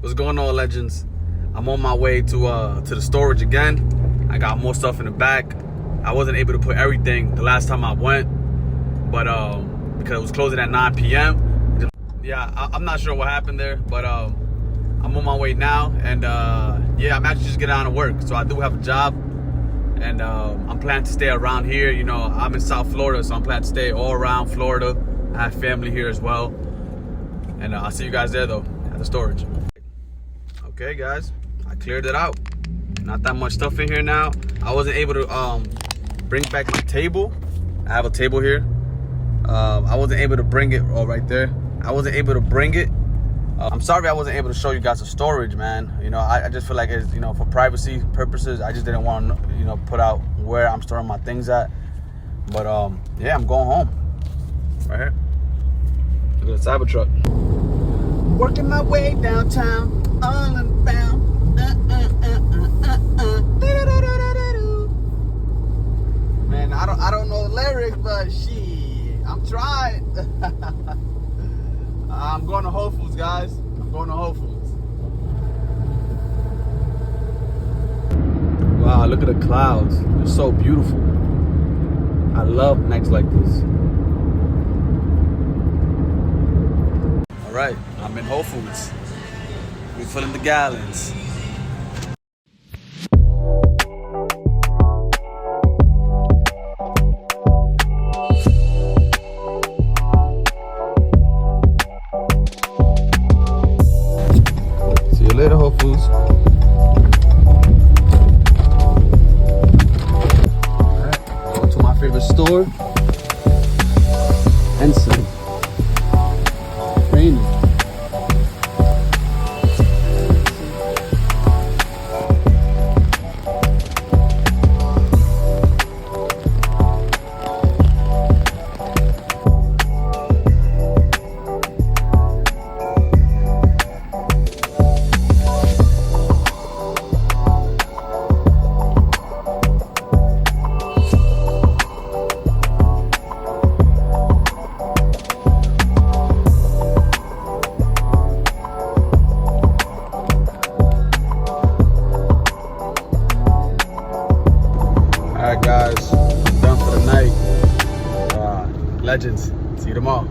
What's going on, legends? I'm on my way to the storage again. I got more stuff in the back. I wasn't able to put everything the last time I went, but because it was closing at 9 p.m. Yeah, I'm not sure what happened there, but I'm on my way now, and yeah, I'm actually just getting out of work. So I do have a job, and I'm planning to stay around here. You know, I'm in South Florida, so I'm planning to stay all around Florida. I have family here as well, and I'll see you guys there though at the storage. Okay, guys, I cleared it out. Not that much stuff in here now. I wasn't able to bring back my table. I have a table here. I wasn't able to bring it. Oh, right there. I wasn't able to bring it. I'm sorry I wasn't able to show you guys the storage, man. You know, I just feel like it's, you know, for privacy purposes, I just didn't want to, you know, put out where I'm storing my things at. But yeah, I'm going home. Right here. Look at the Cybertruck. Working my way downtown, all unbound. Man, I don't know the lyrics, but shit, I'm trying. I'm going to Whole Foods, guys. I'm going to Whole Foods. Wow, look at the clouds. They're so beautiful. I love nights like this. All right, I'm in Whole Foods. We're filling the gallons. See you later, Whole Foods. Alright, going to my favorite store. Henson. Raining. Alright, guys, I'm done for the night. Legends, see you tomorrow.